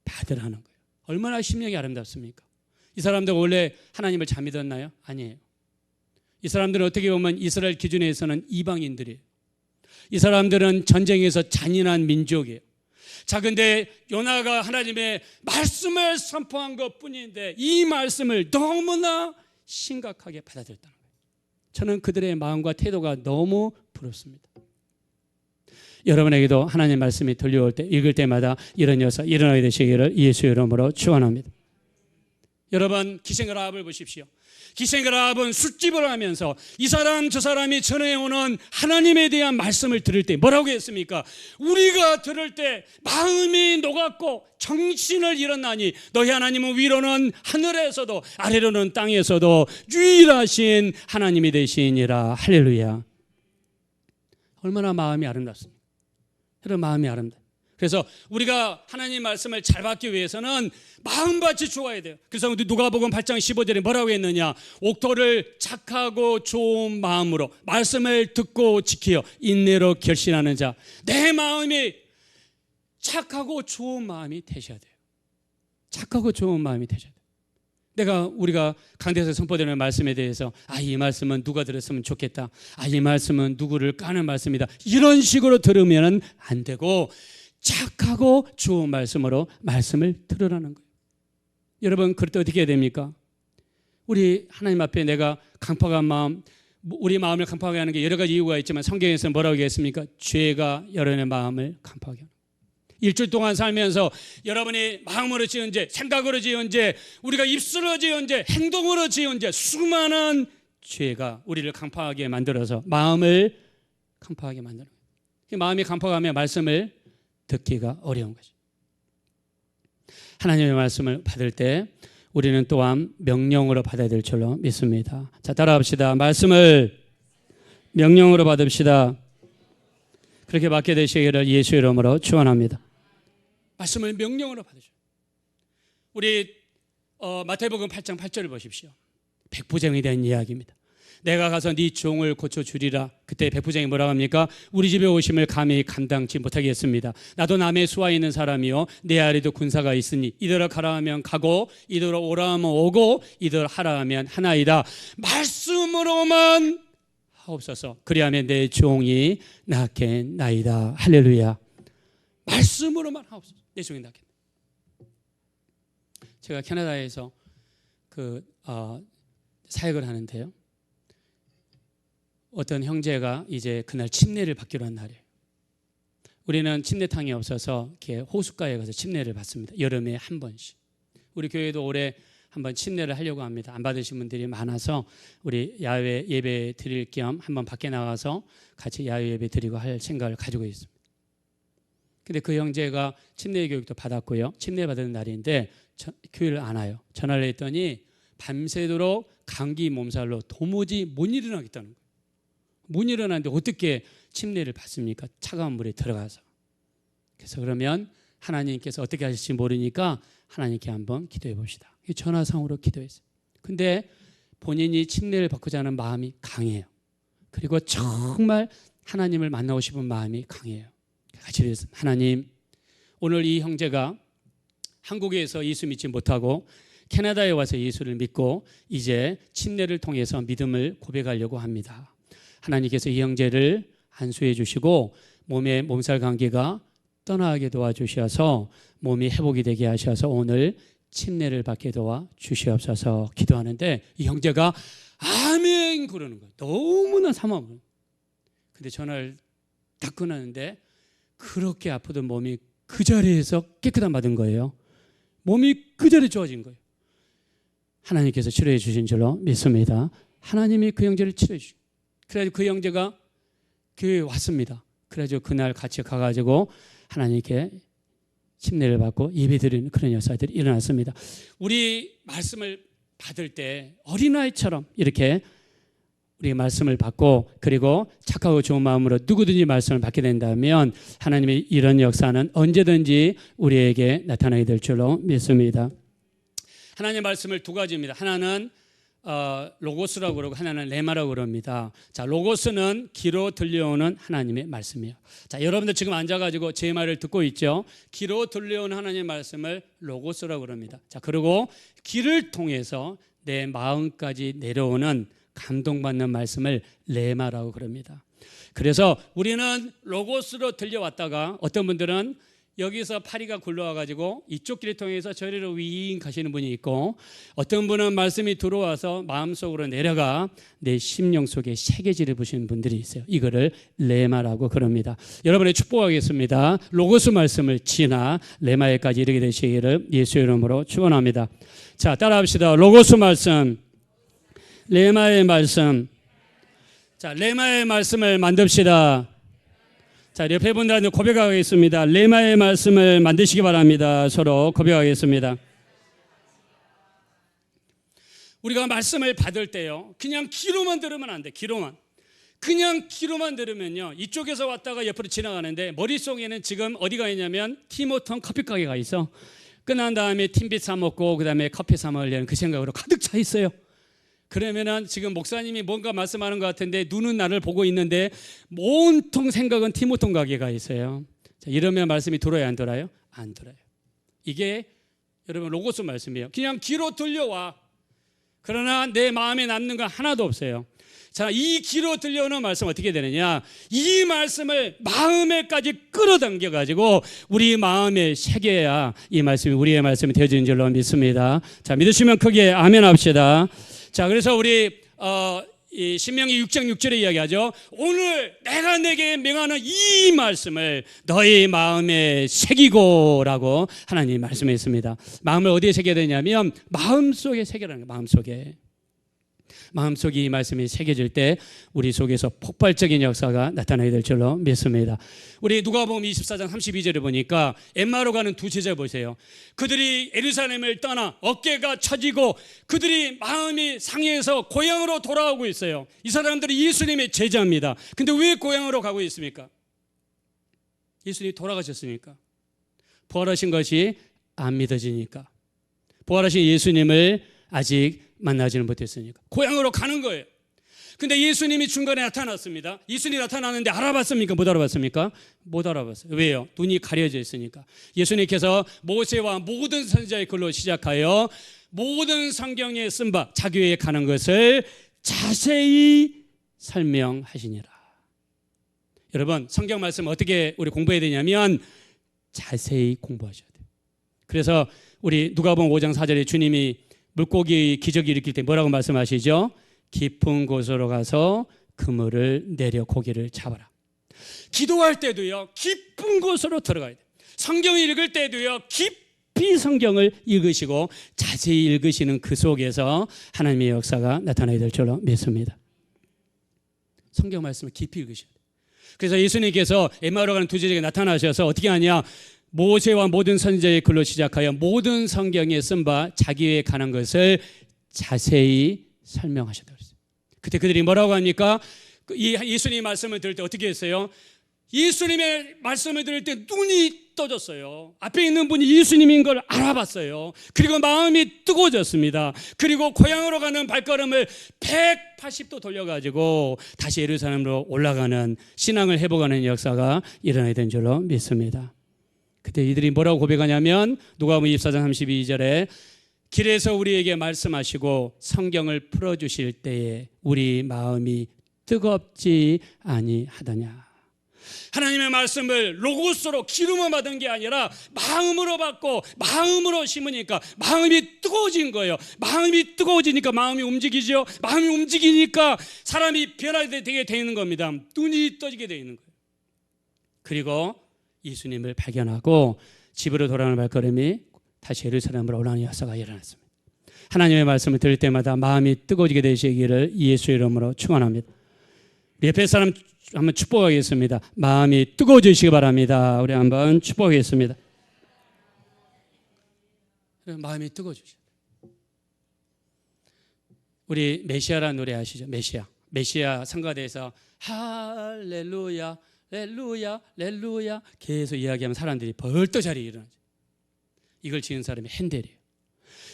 받으라는 거예요. 얼마나 심령이 아름답습니까? 이 사람들 원래 하나님을 잘 믿었나요? 아니에요. 이 사람들은 어떻게 보면 이스라엘 기준에서는 이방인들이에요. 이 사람들은 전쟁에서 잔인한 민족이에요. 자, 근데 요나가 하나님의 말씀을 선포한 것뿐인데 이 말씀을 너무나 심각하게 받아들였다는 거예요. 저는 그들의 마음과 태도가 너무 부럽습니다. 여러분에게도 하나님 말씀이 들려올 때 읽을 때마다 이런 역사 일어나게 되시기를 예수 이름으로 축원합니다. 여러분 기생 라합을 보십시오. 기생 라합은 술집을 하면서 이 사람 저 사람이 전해오는 하나님에 대한 말씀을 들을 때 뭐라고 했습니까? 우리가 들을 때 마음이 녹았고 정신을 잃었나니 너희 하나님은 위로는 하늘에서도 아래로는 땅에서도 유일하신 하나님이 되시니라. 할렐루야. 얼마나 마음이 아름답습니까? 여러분 마음이 아름다워요. 그래서 우리가 하나님 말씀을 잘 받기 위해서는 마음밭이 좋아야 돼요. 그래서 누가복음 8장 15절에 뭐라고 했느냐? 옥토를 착하고 좋은 마음으로 말씀을 듣고 지키어 인내로 결신하는 자. 내 마음이 착하고 좋은 마음이 되셔야 돼요. 착하고 좋은 마음이 되셔야 돼요. 우리가 강대에서 선포되는 말씀에 대해서 이 말씀은 누가 들었으면 좋겠다. 이 말씀은 누구를 까는 말씀이다. 이런 식으로 들으면 안 되고 착하고 좋은 말씀으로 말씀을 들으라는 거예요. 여러분 그럴 때 어떻게 해야 됩니까? 우리 하나님 앞에 내가 강팍한 마음, 우리 마음을 강팍하게 하는 게 여러 가지 이유가 있지만 성경에서는 뭐라고 했습니까? 죄가 여러분의 마음을 강팍하게 하는 거예요. 일주일 동안 살면서 여러분이 마음으로 지은 죄, 생각으로 지은 죄, 우리가 입술로 지은 죄, 행동으로 지은 죄, 수많은 죄가 우리를 강팍하게 만들어서 마음을 강팍하게 만드는 거예요. 마음이 강팍하면 말씀을 듣기가 어려운 거죠. 하나님의 말씀을 받을 때 우리는 또한 명령으로 받아야 될 줄로 믿습니다. 자, 따라합시다. 말씀을 명령으로 받읍시다. 그렇게 받게 되시기를 예수 이름으로 축원합니다. 말씀을 명령으로 받으셔. 우리 마태복음 8장 8절을 보십시오. 백부장에 대한 이야기입니다. 내가 가서 네 종을 고쳐주리라. 그때 백부장이 뭐라고 합니까? 우리 집에 오심을 감히 감당치 못하겠습니다. 나도 남의 수하에 있는 사람이요 내 아래도 군사가 있으니 이더러 가라 하면 가고 이더러 오라 하면 오고 이더러 하라 하면 하나이다. 말씀으로만 하옵소서. 그리하면 내 종이 낫겠나이다. 할렐루야. 말씀으로만 하옵소서. 내 종이 낫겠나이다. 제가 캐나다에서 사역을 하는데요. 어떤 형제가 이제 그날 침례를 받기로 한 날이에요. 우리는 침례탕이 없어서 이렇게 호숫가에 가서 침례를 받습니다. 여름에 한 번씩. 우리 교회도 올해 한번 침례를 하려고 합니다. 안 받으신 분들이 많아서 우리 야외 예배 드릴 겸 한번 밖에 나가서 같이 야외 예배 드리고 할 생각을 가지고 있습니다. 근데 그 형제가 침례 교육도 받았고요. 침례 받은 날인데 교회를 안 와요. 전화를 했더니 밤새도록 감기 몸살로 도무지 못 일어나겠다는 거예요. 못 일어나는데 어떻게 침례를 받습니까? 차가운 물에 들어가서. 그래서 그러면 하나님께서 어떻게 하실지 모르니까 하나님께 한번 기도해 봅시다. 전화상으로 기도했어요. 근데 본인이 침례를 받고자 하는 마음이 강해요. 그리고 정말 하나님을 만나고 싶은 마음이 강해요. 같이 그래서 하나님, 오늘 이 형제가 한국에서 예수 믿지 못하고 캐나다에 와서 예수를 믿고 이제 침례를 통해서 믿음을 고백하려고 합니다. 하나님께서 이 형제를 안수해 주시고 몸의 몸살 감기가 떠나게 도와주셔서 몸이 회복이 되게 하셔서 오늘 침례를 받게 도와 주시옵소서 기도하는데 이 형제가 아멘 그러는 거예요. 너무나 사모하고. 근데 전화를 딱 끊었는데 그렇게 아프던 몸이 그 자리에서 깨끗한 받은 거예요. 몸이 그대로 좋아진 거예요. 하나님께서 치료해 주신 줄로 믿습니다. 하나님이 그 형제를 치료해 주신. 그래서 그 형제가 교회에 왔습니다. 그래서 그날 같이 가가지고 하나님께 침례를 받고 예배드리는 그런 역사들이 일어났습니다. 우리 말씀을 받을 때 어린아이처럼 이렇게 우리 말씀을 받고 그리고 착하고 좋은 마음으로 누구든지 말씀을 받게 된다면 하나님의 이런 역사는 언제든지 우리에게 나타나게 될 줄로 믿습니다. 하나님의 말씀을 두 가지입니다. 하나는 로고스라고 그러고 하나는 레마라고 그럽니다. 자, 로고스는 귀로 들려오는 하나님의 말씀이에요. 자, 여러분들 지금 앉아가지고 제 말을 듣고 있죠. 귀로 들려오는 하나님의 말씀을 로고스라고 그럽니다. 자, 그리고 귀를 통해서 내 마음까지 내려오는 감동받는 말씀을 레마라고 그럽니다. 그래서 우리는 로고스로 들려왔다가 어떤 분들은 여기서 파리가 굴러와가지고 이쪽 길을 통해서 저리로 윙 가시는 분이 있고 어떤 분은 말씀이 들어와서 마음속으로 내려가 내 심령 속에 새겨지를 보시는 분들이 있어요. 이거를 레마라고 그럽니다. 여러분의 축복하겠습니다. 로고스 말씀을 지나 레마에까지 이르게 되시기를 예수의 이름으로 축원합니다. 자, 따라합시다. 로고스 말씀, 레마의 말씀. 자, 레마의 말씀을 만듭시다. 자, 옆에 분들한테 고백하겠습니다. 레마의 말씀을 만드시기 바랍니다. 서로 고백하겠습니다. 우리가 말씀을 받을 때요, 그냥 귀로만 들으면 안 돼. 귀로만. 그냥 귀로만 들으면요, 이쪽에서 왔다가 옆으로 지나가는데 머릿속에는 지금 어디가 있냐면 티모턴 커피 가게가 있어. 끝난 다음에 팀빛 사 먹고 그 다음에 커피 사 먹으려는 그 생각으로 가득 차 있어요. 그러면은 지금 목사님이 뭔가 말씀하는 것 같은데 눈은 나를 보고 있는데 온통 생각은 티모톤 가게가 있어요. 자, 이러면 말씀이 들어야 안 들어요? 안 들어요. 이게 여러분 로고스 말씀이에요. 그냥 귀로 들려와. 그러나 내 마음에 남는 건 하나도 없어요. 자, 이 귀로 들려오는 말씀 어떻게 되느냐? 이 말씀을 마음에까지 끌어당겨 가지고 우리 마음에 새겨야 이 말씀이 우리의 말씀이 되어지는 줄로 믿습니다. 자, 믿으시면 크게 아멘 합시다. 자, 그래서 우리 이 신명기 6장 6절에 이야기하죠. 오늘 내가 내게 명하는 이 말씀을 너희 마음에 새기고라고 하나님이 말씀했습니다. 마음을 어디에 새겨야 되냐면 마음속에 새겨라는 거예요. 마음속에 이 말씀이 새겨질 때 우리 속에서 폭발적인 역사가 나타나게 될 줄로 믿습니다. 우리 누가복음 24장 32절에 보니까 엠마오로 가는 두 제자 보세요. 그들이 예루살렘을 떠나 어깨가 처지고 그들이 마음이 상해서 고향으로 돌아오고 있어요. 이 사람들이 예수님의 제자입니다. 근데 왜 고향으로 가고 있습니까? 예수님이 돌아가셨으니까. 부활하신 것이 안 믿어지니까. 부활하신 예수님을 아직 만나지는 못했으니까 고향으로 가는 거예요. 근데 예수님이 중간에 나타났습니다. 예수님이 나타났는데 알아봤습니까? 못 알아봤습니까? 못 알아봤어요. 왜요? 눈이 가려져 있으니까. 예수님께서 모세와 모든 선지자의 글로 시작하여 모든 성경에 쓴 바 자기 외에 가는 것을 자세히 설명하시니라. 여러분, 성경 말씀 어떻게 우리 공부해야 되냐면 자세히 공부하셔야 돼요. 그래서 우리 누가복음 5장 4절에 주님이 물고기 기적이 일으킬 때 뭐라고 말씀하시죠? 깊은 곳으로 가서 그물을 내려 고기를 잡아라. 기도할 때도요, 깊은 곳으로 들어가야 돼요. 성경 읽을 때도요, 깊이 성경을 읽으시고 자세히 읽으시는 그 속에서 하나님의 역사가 나타나야 될 줄로 믿습니다. 성경 말씀을 깊이 읽으셔야 돼요. 그래서 예수님께서 엠마오로 가는 두 제자에게 나타나셔서 어떻게 하냐? 모세와 모든 선지자의 글로 시작하여 모든 성경에 쓴 바 자기 외에 가는 것을 자세히 설명하셨다고 했어요. 그때 그들이 뭐라고 합니까? 예수님의 말씀을 들을 때 어떻게 했어요? 예수님의 말씀을 들을 때 눈이 떠졌어요. 앞에 있는 분이 예수님인 걸 알아봤어요. 그리고 마음이 뜨거워졌습니다. 그리고 고향으로 가는 발걸음을 180도 돌려가지고 다시 예루살렘으로 올라가는 신앙을 회복하는 역사가 일어나야 된 줄로 믿습니다. 그때 이들이 뭐라고 고백하냐면 누가복음 24장 32절에 길에서 우리에게 말씀하시고 성경을 풀어주실 때에 우리 마음이 뜨겁지 아니하더냐. 하나님의 말씀을 로고스로 기름을 받은 게 아니라 마음으로 받고 마음으로 심으니까 마음이 뜨거워진 거예요. 마음이 뜨거워지니까 마음이 움직이죠. 마음이 움직이니까 사람이 변하게 되게 되는 겁니다. 눈이 떠지게 되어 있는 거예요. 그리고 예수님을 발견하고 집으로 돌아가는 발걸음이 다시 예루살렘으로 올라오는 역사가 일어났습니다. 하나님의 말씀을 들을 때마다 마음이 뜨거워지게 되시기를 예수의 이름으로 축원합니다. 우리 옆에 사람 한번 축복하겠습니다. 마음이 뜨거워지시기 바랍니다. 우리 한번 축복하겠습니다. 마음이 뜨거워지죠. 우리 메시아라는 노래 아시죠? 메시아 성가대에서 할렐루야 렐루야 렐루야 계속 이야기하면 사람들이 벌떡 자리에 일어나죠. 이걸 지은 사람이 핸델이에요.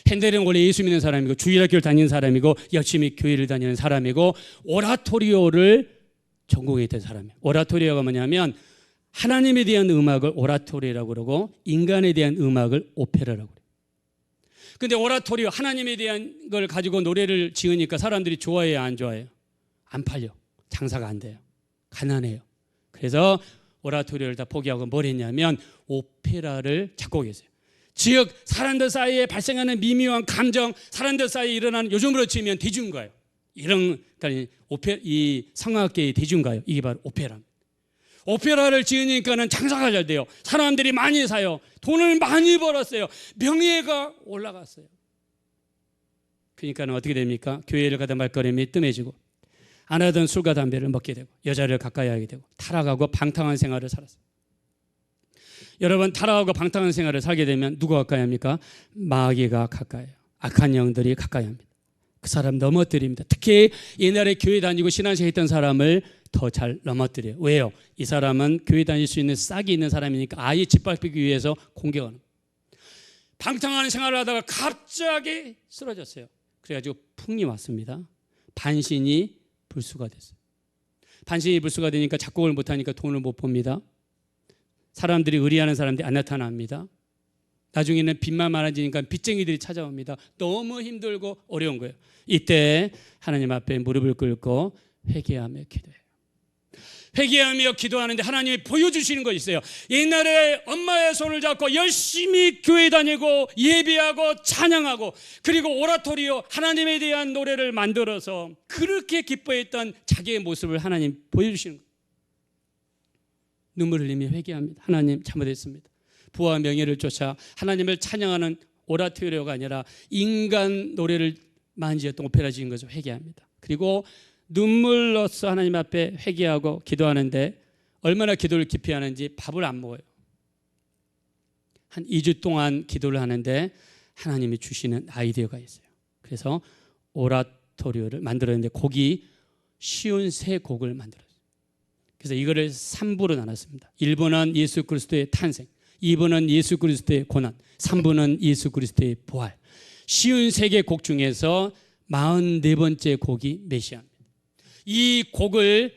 핸델은 원래 예수 믿는 사람이고 주일학교를 다니는 사람이고 열심히 교회를 다니는 사람이고 오라토리오를 전공했던 사람이에요. 오라토리오가 뭐냐면 하나님에 대한 음악을 오라토리오라고 그러고 인간에 대한 음악을 오페라라고 그래요. 근데 오라토리오 하나님에 대한 걸 가지고 노래를 지으니까 사람들이 좋아해요, 안 좋아해요? 안 팔려. 장사가 안 돼요. 가난해요. 그래서 오라토리오를 다 포기하고 뭘 했냐면 오페라를 작곡했어요. 즉 사람들 사이에 발생하는 미묘한 감정, 사람들 사이에 일어나는, 요즘으로 치면 대중가요. 이런 그러니까 이 성악계의 대중가요. 이게 바로 오페라입니다. 오페라를 지으니까는 장사가 잘 돼요. 사람들이 많이 사요. 돈을 많이 벌었어요. 명예가 올라갔어요. 그러니까는 어떻게 됩니까? 교회를 가다 말걸음이 뜸해지고 안 하던 술과 담배를 먹게 되고 여자를 가까이 하게 되고 타락하고 방탕한 생활을 살았어요. 여러분, 타락하고 방탕한 생활을 살게 되면 누가 가까이 합니까? 마귀가 가까이 해요. 악한 영들이 가까이 합니다. 그 사람 넘어뜨립니다. 특히 옛날에 교회 다니고 신앙생활 했던 사람을 더 잘 넘어뜨려요. 왜요? 이 사람은 교회 다닐 수 있는 싹이 있는 사람이니까 아예 짓밟기 위해서 공격하는 거예요. 방탕한 생활을 하다가 갑자기 쓰러졌어요. 그래가지고 풍이 왔습니다. 반신이 불수가 됐어요. 반신이 불수가 되니까 작곡을 못하니까 돈을 못 봅니다. 사람들이 의리하는 사람들이 안 나타납니다. 나중에는 빚만 많아지니까 빚쟁이들이 찾아옵니다. 너무 힘들고 어려운 거예요. 이때 하나님 앞에 무릎을 꿇고 회개하며 기도해요. 회개하며 기도하는데 하나님이 보여주시는 거 있어요. 옛날에 엄마의 손을 잡고 열심히 교회 다니고 예배하고 찬양하고 그리고 오라토리오 하나님에 대한 노래를 만들어서 그렇게 기뻐했던 자기의 모습을 하나님 보여주시는 거예요. 눈물 흘리며 회개합니다. 하나님 잘못했습니다. 부와 명예를 쫓아 하나님을 찬양하는 오라토리오가 아니라 인간 노래를 만지었던 오페라 지은 거죠. 회개합니다. 그리고 눈물로써 하나님 앞에 회개하고 기도하는데 얼마나 기도를 깊이 하는지 밥을 안 먹어요. 한 2주 동안 기도를 하는데 하나님이 주시는 아이디어가 있어요. 그래서 오라토리오를 만들었는데 곡이 쉬운 세 곡을 만들었어요. 그래서 이거를 3부로 나눴습니다. 1부는 예수 그리스도의 탄생, 2부는 예수 그리스도의 고난, 3부는 예수 그리스도의 부활. 쉬운 세 개 곡 중에서 44번째 곡이 메시아입니다. 이 곡을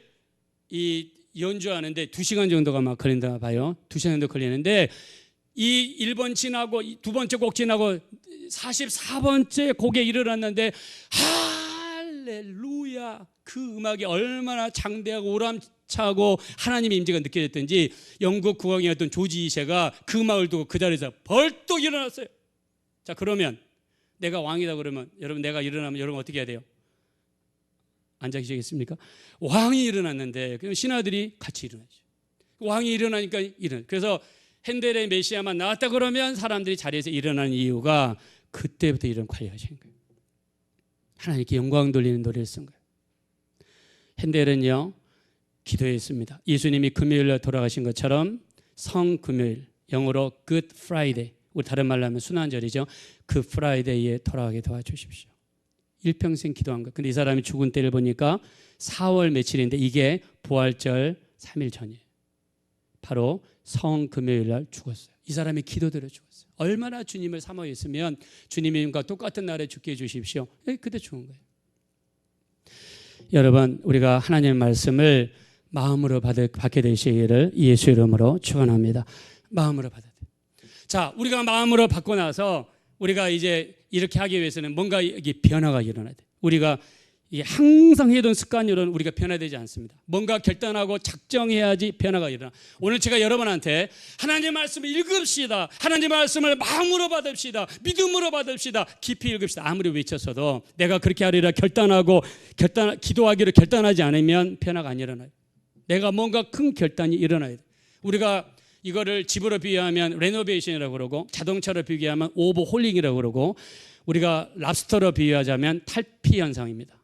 연주하는데 2시간 정도가 막 걸린다 봐요. 2시간 정도 걸리는데 이 1번 지나고 2번째 곡 지나고 44번째 곡에 이르렀는데 할렐루야, 그 음악이 얼마나 장대하고 우람차고 하나님의 임재가 느껴졌던지 영국 국왕이었던 조지 2세가 그 음악을 두고 그 자리에서 벌떡 일어났어요. 자, 그러면 내가 왕이다 그러면 여러분, 내가 일어나면 여러분 어떻게 해야 돼요? 앉아 계시겠습니까? 왕이 일어났는데 그럼 신하들이 같이 일어나죠. 왕이 일어나니까 그래서 핸델의 메시아만 나왔다 그러면 사람들이 자리에서 일어나는 이유가 그때부터 이런 관리가 된 거예요. 하나님께 영광 돌리는 노래를 쓴 거예요. 핸델은요 기도했습니다. 예수님이 금요일날 돌아가신 것처럼 성금요일, 영어로 Good Friday, 우리 다른 말로 하면 순환절이죠. 그 프라이데이에 돌아가게 도와주십시오. 일평생 기도한 거예요. 근데 이 사람이 죽은 때를 보니까 4월 며칠인데 이게 부활절 3일 전이에요. 바로 성금요일 날 죽었어요. 이 사람이 기도대로 죽었어요. 얼마나 주님을 사모했으면 주님과 똑같은 날에 죽게 해주십시오. 그때 죽은 거예요. 여러분, 우리가 하나님의 말씀을 마음으로 받게 되시기를 예수 이름으로 축원합니다. 마음으로 받아야 돼요. 자, 우리가 마음으로 받고 나서 우리가 이제 이렇게 하기 위해서는 뭔가 이게 변화가 일어나야 돼요. 우리가 이게 항상 해던 습관으로는 우리가 변화되지 않습니다. 뭔가 결단하고 작정해야지 변화가 일어나. 오늘 제가 여러분한테 하나님의 말씀을 읽읍시다. 하나님의 말씀을 마음으로 받읍시다. 믿음으로 받읍시다. 깊이 읽읍시다. 아무리 외쳤어도 내가 그렇게 하리라 기도하기로 결단하지 않으면 변화가 안 일어나요. 내가 뭔가 큰 결단이 일어나야 돼요. 우리가 이거를 집으로 비유하면 레노베이션이라고 그러고, 자동차로 비유하면 오버홀링이라고 그러고, 우리가 랍스터로 비유하자면 탈피 현상입니다.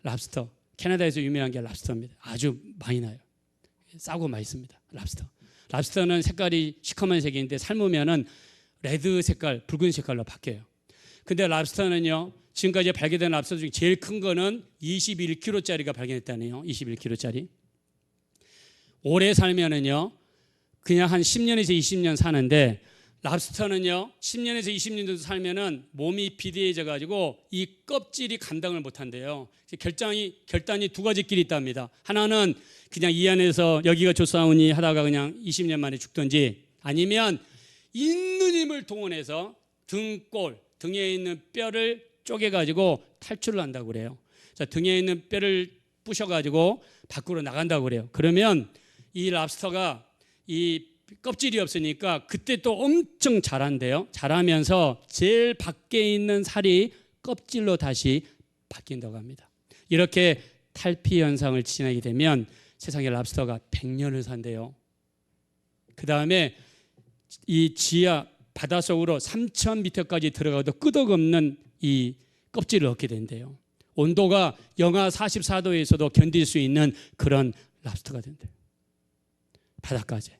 랍스터, 캐나다에서 유명한 게 랍스터입니다. 아주 많이 나요. 싸고 맛있습니다. 랍스터는 색깔이 시커먼 색인데 삶으면은 레드 색깔, 붉은 색깔로 바뀌어요. 근데 랍스터는요, 지금까지 발견된 랍스터 중에 제일 큰 거는 21kg짜리가 발견했다네요. 21kg짜리. 오래 살면은요, 그냥 한 10년에서 20년 사는데, 랍스터는요 10년에서 20년 정도 살면은 몸이 비대해져 가지고 이 껍질이 감당을 못 한대요. 결단이 두 가지 길이 있답니다. 하나는 그냥 이 안에서 여기가 좋사오니 하다가 그냥 20년 만에 죽든지, 아니면 있는 힘을 동원해서 등에 있는 뼈를 쪼개 가지고 탈출을 한다고 그래요. 자, 등에 있는 뼈를 부셔 가지고 밖으로 나간다고 그래요. 그러면 이 랍스터가 이 껍질이 없으니까 그때 또 엄청 자란대요. 자라면서 제일 밖에 있는 살이 껍질로 다시 바뀐다고 합니다. 이렇게 탈피 현상을 지나게 되면 세상의 랍스터가 100년을 산대요. 그 다음에 이 지하 바닷속으로 3,000m까지 들어가도 끄덕없는 이 껍질을 얻게 된대요. 온도가 영하 44도에서도 견딜 수 있는 그런 랍스터가 된대요. 바닷가재.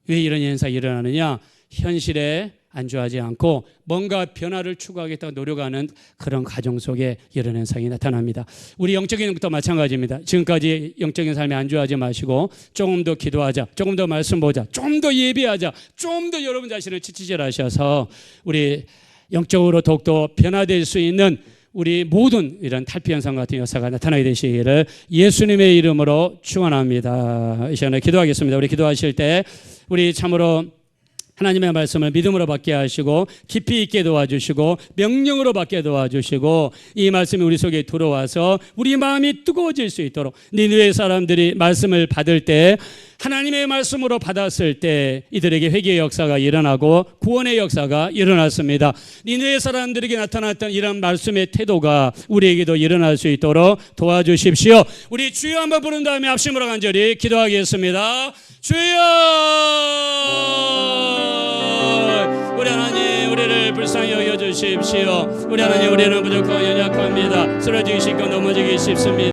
왜 이런 현상이 일어나느냐? 현실에 안주하지 않고 뭔가 변화를 추구하겠다고 노력하는 그런 과정 속에 이런 현상이 나타납니다. 우리 영적인 것도 마찬가지입니다. 지금까지 영적인 삶에 안주하지 마시고 조금 더 기도하자, 조금 더 말씀 보자, 좀 더 예배하자, 좀 더 여러분 자신을 지지질하셔서 우리 영적으로 더욱더 변화될 수 있는 우리 모든 이런 탈피 현상 같은 역사가 나타나게 되시기를 예수님의 이름으로 축원합니다. 이 시간에 기도하겠습니다. 우리 기도하실 때 우리 참으로 하나님의 말씀을 믿음으로 받게 하시고 깊이 있게 도와주시고 명령으로 받게 도와주시고 이 말씀이 우리 속에 들어와서 우리 마음이 뜨거워질 수 있도록, 니느웨 사람들이 말씀을 받을 때, 하나님의 말씀으로 받았을 때 이들에게 회개의 역사가 일어나고 구원의 역사가 일어났습니다. 니느웨 사람들에게 나타났던 이런 말씀의 태도가 우리에게도 일어날 수 있도록 도와주십시오. 우리 주여 한번 부른 다음에 합심으로 간절히 기도하겠습니다. 주여! 우리 하나님, 우리를 불쌍히 여겨주십시오. 우리 하나님, 우리는 부족하고 연약합니다. 쓰러지기 쉽고 넘어지기 쉽습니다.